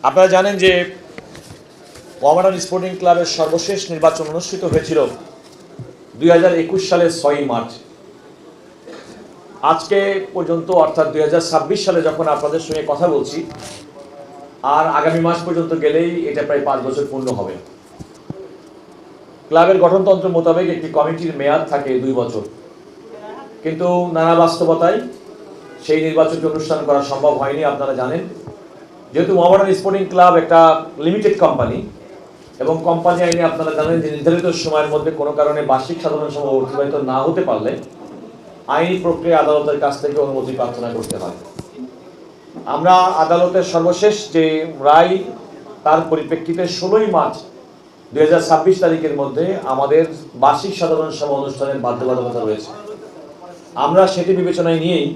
আপনারা জানেন যে মোহামেডান স্পোর্টিং ক্লাবের সর্বশেষ নির্বাচন অনুষ্ঠিত হয়েছিল 2021 সালের 6 মার্চ। আজকে পর্যন্ত অর্থাৎ 2026 সালে যখন আপনাদের সঙ্গে কথা বলছি, আর আগামী মাস পর্যন্ত গেলেই এটা প্রায় 5 বছর পূর্ণ হবে। ক্লাবের গঠনতন্ত্র মোতাবেক একটি কমিটির মেয়াদ থাকে 2 বছর, কিন্তু নানা বাস্তবতায় সেই নির্বাচনটি অনুষ্ঠান করা সম্ভব হয়নি। আপনারা জানেন, যেহেতু মোহামেডান স্পোর্টিং ক্লাব একটা লিমিটেড কোম্পানি এবং কোম্পানি আইনে আপনারা জানেন যে নির্ধারিত সময়ের মধ্যে কোনো কারণে বার্ষিক সাধারণ সভা অতিবাহিত না হতে পারলে আইনি প্রক্রিয়া আদালতের কাছ থেকে অনুমতি প্রার্থনা করতে হয়। আমরা আদালতের সর্বশেষ যে রায়, তার পরিপ্রেক্ষিতে 16 মার্চ 2026 তারিখের মধ্যে আমাদের বার্ষিক সাধারণ সভা অনুষ্ঠানের বাধ্যবাধকতা রয়েছে। আমরা সেটি বিবেচনায় নিয়েই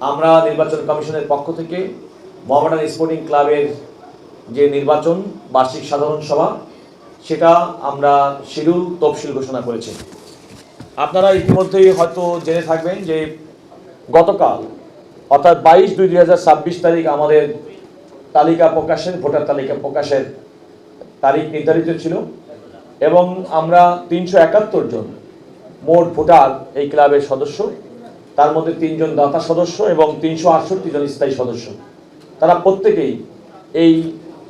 আমরা নির্বাচন কমিশনের পক্ষ থেকে মোহামেডান স্পোর্টিং ক্লাবের যে নির্বাচন বার্ষিক সাধারণ সভা, সেটা আমরা শিডিউল তফসিল ঘোষণা করেছি। আপনারা ইতিমধ্যেই হয়তো জেনে থাকবেন যে গতকাল অর্থাৎ 22/2/2026 তারিখ আমাদের তালিকা প্রকাশের, ভোটার তালিকা প্রকাশের তারিখ নির্ধারিত ছিল এবং আমরা 371 জন মোট ভোটার এই ক্লাবের সদস্য, তার মধ্যে 3 জন দাতা সদস্য এবং 368 জন স্থায়ী সদস্য, তারা প্রত্যেকেই এই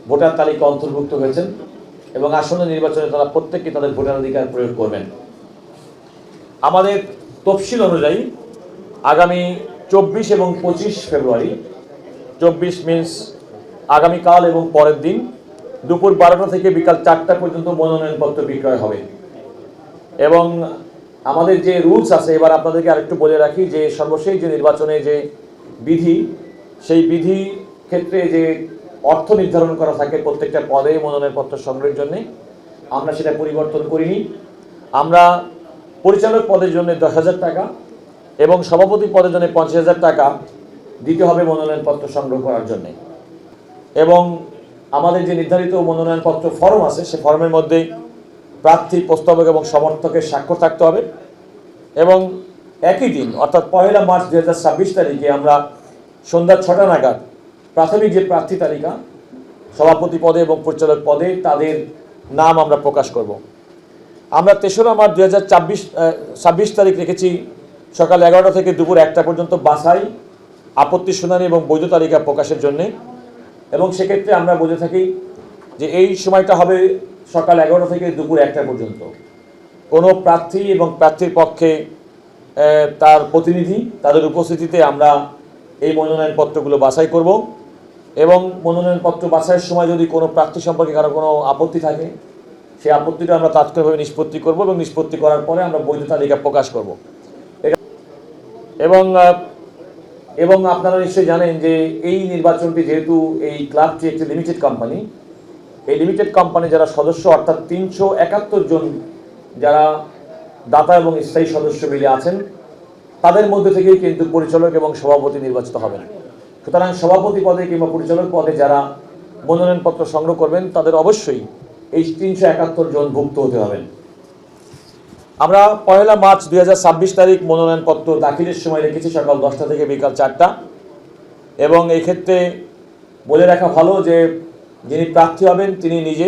ভোটার তালিকা অন্তর্ভুক্ত হয়েছেন এবং আসন্ন নির্বাচনে তারা প্রত্যেকেই তাদের ভোটাধিকার প্রয়োগ করবেন। আমাদের তফসিল অনুযায়ী আগামী 24 এবং 25 ফেব্রুয়ারি, 24 মিনস আগামীকাল এবং পরের দিন দুপুর 12টা থেকে বিকাল 4টা পর্যন্ত মনোনয়নপত্র বিক্রয় হবে। এবং আমাদের যে রুলস আছে, এবার আপনাদেরকে আরেকটু বলে রাখি যে সর্বশেষ যে নির্বাচনে যে বিধি, সেই বিধি ক্ষেত্রে যে অর্থ নির্ধারণ করা থাকে প্রত্যেকটা পদে মনোনয়নপত্র সংগ্রহের জন্য, আমরা সেটা পরিবর্তন করিনি। আমরা পরিচালক পদের জন্য 10,000 টাকা এবং সভাপতি পদের জন্য 50,000 টাকা দিতে হবে মনোনয়নপত্র সংগ্রহ করার জন্য। এবং আমাদের যে নির্ধারিত মনোনয়নপত্র ফর্ম আছে, সে ফর্মের মধ্যে প্রার্থী, প্রস্তাবক এবং সমর্থকের স্বাক্ষর থাকতে হবে। এবং একই দিন অর্থাৎ 1 মার্চ 2026 তারিখে আমরা সন্ধ্যা 6টা নাগাদ প্রাথমিক যে প্রার্থী তালিকা সভাপতি পদে এবং পরিচালক পদে, তাদের নাম আমরা প্রকাশ করব। আমরা 3রা মার্চ 2026 তারিখ রেখেছি সকাল 11টা থেকে দুপুর 1টা পর্যন্ত বাছাই, আপত্তি শুনানি এবং বৈধ তালিকা প্রকাশের জন্যে। এবং সেক্ষেত্রে আমরা বলে থাকি যে এই সময়টা হবে সকাল 11টা থেকে দুপুর 1টা পর্যন্ত। কোনো প্রার্থী এবং প্রার্থীর পক্ষে তার প্রতিনিধি, তাদের উপস্থিতিতে আমরা এই মনোনয়নপত্রগুলো বাছাই করব। এবং মনোনয়নপত্র বাছাইয়ের সময় যদি কোনো প্রার্থী সম্পর্কে কারো কোনো আপত্তি থাকে, সেই আপত্তিটা আমরা তাৎক্ষণিকভাবে নিষ্পত্তি করব এবং নিষ্পত্তি করার পরে আমরা বৈধ তালিকা প্রকাশ করব। এবং আপনারা নিশ্চয়ই জানেন যে এই নির্বাচনটি, যেহেতু এই ক্লাবটি একটি লিমিটেড কোম্পানি, এই লিমিটেড কোম্পানি যারা সদস্য অর্থাৎ 371 জন যারা দাতা এবং স্থায়ী সদস্য মিলে আছেন, তাদের মধ্যে থেকেই কিন্তু পরিচালক এবং সভাপতি নির্বাচিত হবেন। সুতরাং সভাপতি পদে কিংবা পরিচালক পদে যারা মনোনয়নপত্র সংগ্রহ করবেন, তাদের অবশ্যই এই 371 জন ভুক্ত হতে হবেন। আমরা 1 মার্চ 2026 তারিখ মনোনয়নপত্র দাখিলের সময় রেখেছি সকাল 10টা থেকে বিকাল 4টা। এবং এই ক্ষেত্রে বলে রাখা ভালো যে যিনি প্রার্থী হবেন তিনি নিজে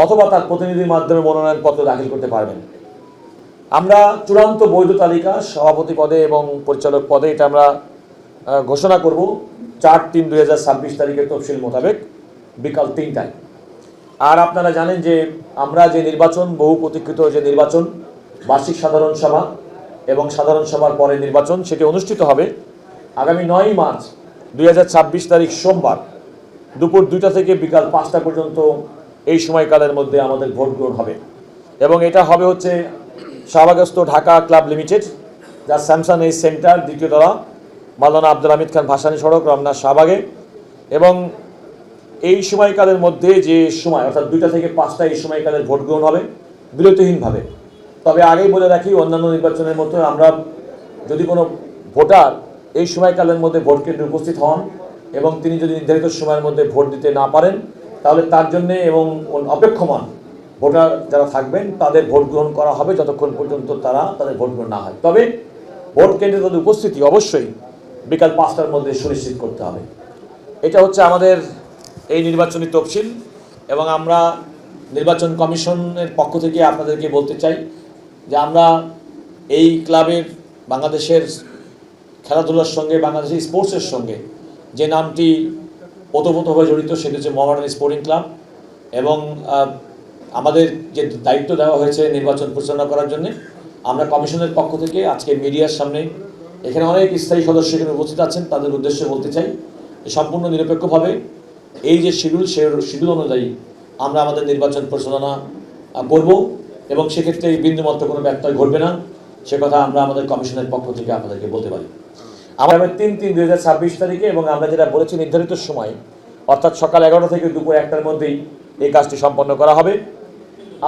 অথবা তার প্রতিনিধির মাধ্যমে মনোনয়নপত্র দাখিল করতে পারবেন। আমরা চূড়ান্ত বৈধ তালিকা সভাপতি পদে এবং পরিচালক পদে এটা আমরা ঘোষণা করব 4/3/2026 তারিখের তফসিল মোতাবেক বিকাল 3টায়। আর আপনারা জানেন যে আমরা যে নির্বাচন, বহু প্রতীক্ষিত যে নির্বাচন বার্ষিক সাধারণ সভা এবং সাধারণ সভার পরে নির্বাচন, সেটি অনুষ্ঠিত হবে আগামী 9 মার্চ 2026 তারিখ সোমবার দুপুর 2টা থেকে বিকাল 5টা পর্যন্ত। এই সময়কালের মধ্যে আমাদের ভোট গ্রহণ হবে এবং এটা হবে হচ্ছে শাহবাগস্থ ঢাকা ক্লাব লিমিটেড, যার স্যামসাং এই সেন্টার, 2য় তলা, মাওলানা আব্দুল হামিদ খান ভাসানী সড়ক, রমনা, শাহবাগে। এবং এই সময়কালের মধ্যে যে সময় অর্থাৎ 2টা থেকে 5টা, এই সময়কালের ভোট গ্রহণ হবে বিরতিহীনভাবে। তবে আগেই বলে রাখি, অন্যান্য নির্বাচনের মতো আমরা যদি কোনো ভোটার এই সময়কালের মধ্যে ভোট কেন্দ্রে উপস্থিত হন এবং তিনি যদি নির্ধারিত সময়ের মধ্যে ভোট দিতে না পারেন, তাহলে তার জন্যে এবং অপেক্ষমান ভোটার যারা থাকবেন তাদের ভোট গ্রহণ করা হবে যতক্ষণ পর্যন্ত তাদের ভোট গ্রহণ না হয়। তবে ভোট কেন্দ্রে তাদের উপস্থিতি অবশ্যই বিকাল 5টার মধ্যে সুনিশ্চিত করতে হবে। এটা হচ্ছে আমাদের এই নির্বাচনী তফসিল, এবং আমরা নির্বাচন কমিশনের পক্ষ থেকে আপনাদেরকে বলতে চাই যে আমরা এই ক্লাবের বাংলাদেশের খেলাধুলার সঙ্গে, বাংলাদেশের স্পোর্টসের সঙ্গে যে নামটি ওতপ্রোতভাবে জড়িত সেটি হচ্ছে মোহামেডান স্পোর্টিং ক্লাব, এবং আমাদের যে দায়িত্ব দেওয়া হয়েছে নির্বাচন পরিচালনা করার জন্য, আমরা কমিশনের পক্ষ থেকে আজকে মিডিয়ার সামনে, এখানে অনেক স্থায়ী সদস্য এখানে উপস্থিত আছেন, তাদের উদ্দেশ্যে বলতে চাই সম্পূর্ণ নিরপেক্ষভাবে এই যে শিডিউল, সেই শিডিউল অনুযায়ী আমরা আমাদের নির্বাচন পরিচালনা করব, এবং সেক্ষেত্রে বিন্দুমাত্র কোনো ব্যত্যয় ঘটবে না, সে কথা আমরা আমাদের কমিশনের পক্ষ থেকে আপনাদেরকে বলতে পারি। আমরা 3/3/2026 তারিখে, এবং আমরা যেটা বলেছি নির্ধারিত সময় অর্থাৎ সকাল 11টা থেকে দুপুর 1টার মধ্যেই এই কাজটি সম্পন্ন করা হবে।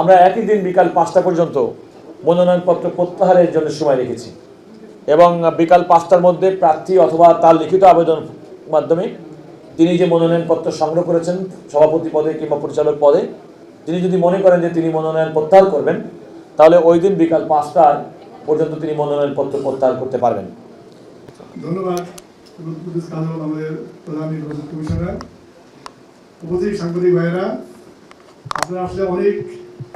আমরা একই দিন বিকাল 5টা পর্যন্ত মনোনয়নপত্র প্রত্যাহারের জন্য সময় রেখেছি, এবং বিকাল 5টার মধ্যে প্রার্থী অথবা তার লিখিত আবেদন মাধ্যমে তিনি যে মনোনয়নপত্র সংগ্রহ করেছেন সভাপতি পদে কিংবা পরিচালক পদে, তিনি যদি মনে করেন যে তিনি মনোনয়ন প্রত্যাহার করবেন, তাহলে ওই দিন বিকাল 5টা পর্যন্ত তিনি মনোনয়নপত্র প্রত্যাহার করতে পারবেন। ধন্যবাদ আমাদের প্রধান নির্বাচন কমিশনার। উপস্থিত সাংবাদিক ভাইয়েরা, আপনারা আসলে অনেক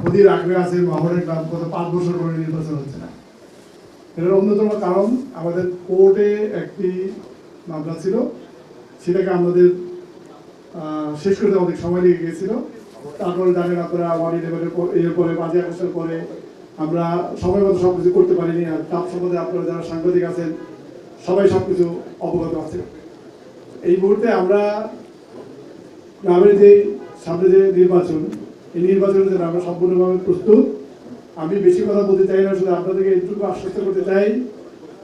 অধীর আগ্রহ আছে মোহামেডান ক্লাব গত 5 বছর ধরে নির্বাচন হচ্ছে না। এর অন্যতম কারণ আমাদের কোর্টে একটি মামলা ছিল, সেটাকে আমাদের শেষ করতে অনেক সময় লেগে গিয়েছিল। তারপরে জানেন আপনারা 1/11 এর পরে 5 আগস্টের পরে আমরা সময় মতো সবকিছু করতে পারিনি। আর ক্লাব সম্বন্ধে আপনারা যারা সাংবাদিক আছেন সবাই সবকিছু অবগত আছে। এই মুহূর্তে আমরা গ্রামের যে সামনে যে নির্বাচন, এই নির্বাচনের জন্য আমরা সম্পূর্ণভাবে প্রস্তুত। আমি বেশি কথা বলতে চাই না, শুধু আপনাদেরকে এইটুকু আশ্বস্ত করতে চাই,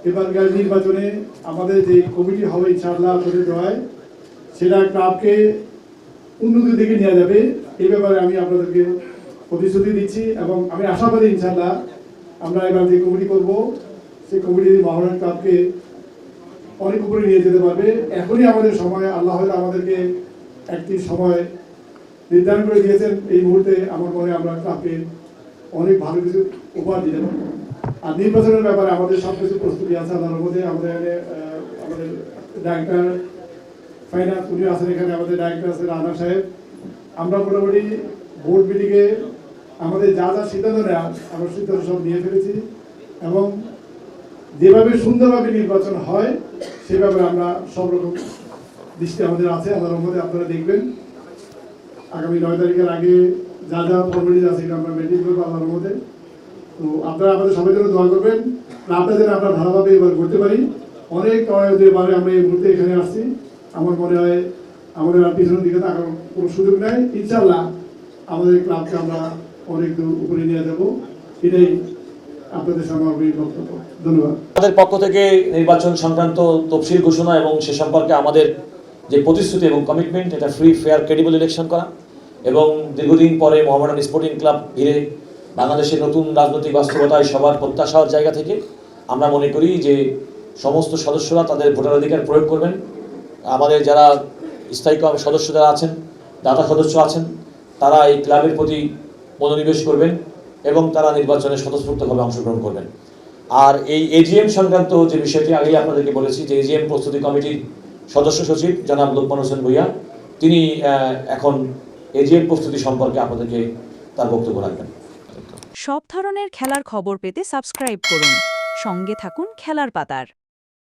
এবারকার নির্বাচনে আমাদের যে কমিটি হবে ইনশাআল্লাহ আপনাদের দোয়ায় সেটা ক্লাবকে উন্নতির দিকে নিয়ে যাবে। এই ব্যাপারে আমি আপনাদেরকে প্রতিশ্রুতি দিচ্ছি, এবং আমি আশাবাদী ইনশাআল্লাহ আমরা এবার যে কমিটি করব সেই কমিটি মোহামেডান ক্লাবকে অনেক উপরে নিয়ে যেতে পারবে। এখনই আমাদের সময়, আল্লাহ হয়তো আমাদেরকে একটি সময় নির্ধারণ করে দিয়েছেন। এই মুহূর্তে আমার মনে আমরা ক্লাবকে অনেক ভালো কিছু উপহার দিতে পারবো। আর নির্বাচনের ব্যাপারে আমাদের সব কিছু প্রস্তুতি আছে আল্লাহর মধ্যে। আমাদের আমাদের ডাইরেক্টর ফাইন্যান্স উনি আছেন এখানে, আমাদের ডাইরেক্টর আছেন রানা সাহেব। আমরা মোটামুটি বোর্ড মিটিংয়ে আমাদের যা যা সিদ্ধান্ত নেওয়া আমরা সিদ্ধান্ত সব নিয়ে ফেলেছি, এবং যেভাবে সুন্দরভাবে নির্বাচন হয় সে ব্যাপারে আমরা সব রকম দৃষ্টি আমাদের আছে আল্লাহর মধ্যে। আপনারা দেখবেন আগামী 9 তারিখের আগে যা যা ফর্মালিটি আছে এটা আমরা মেনটেন করবো আল্লাহর মধ্যে। তো আপনারা আমাদের সবাই জন্য দোয়া করবেন, আপনাদের আমরা ভালোভাবে এবার করতে পারি। অনেক এবারে আমরা এই মুহূর্তে এখানে আসছি, আমার মনে হয় আমাদের আর পিছনের দিকে তাকার কোনো সুযোগ নেই। ইনশাআল্লাহ আমাদের ক্লাবকে আমরা অনেক দূর উপরে নিয়ে যাবো, এটাই আপনাদের সামনে আমার বক্তব্য। ধন্যবাদ। আমাদের পক্ষ থেকে নির্বাচন সংক্রান্ত তফসিল ঘোষণা এবং সে সম্পর্কে আমাদের যে প্রতিশ্রুতি এবং কমিটমেন্ট, এটা ফ্রি, ফেয়ার, ক্রেডিবল ইলেকশন করা, এবং দীর্ঘদিন পরে মোহামেডান স্পোর্টিং ক্লাব ঘিরে বাংলাদেশের নতুন রাজনৈতিক বাস্তবতায় সবার প্রত্যাশার জায়গা থেকে আমরা মনে করি যে সমস্ত সদস্যরা তাদের ভোটাধিকার প্রয়োগ করবেন। আমাদের যারা স্থায়ী সদস্য যারা আছেন, দাতা সদস্য আছেন, তারা এই ক্লাবের প্রতি মনোনিবেশ করবেন এবং তারা নির্বাচনে স্বতঃস্ফূর্তভাবে অংশগ্রহণ করবেন। আর এই এজিএম সংক্রান্ত যে বিষয়টি আগেই আপনাদেরকে বলেছি, যে এজিএম প্রস্তুতি কমিটির সদস্য সচিব জনাব লোকমান হোসেন ভূঁইয়া, তিনি এখন এজিএম প্রস্তুতি সম্পর্কে আপনাদেরকে তার বক্তব্য রাখবেন। সব ধরনের খেলার খবর পেতে সাবস্ক্রাইব করুন, সঙ্গে থাকুন খেলার পাতার।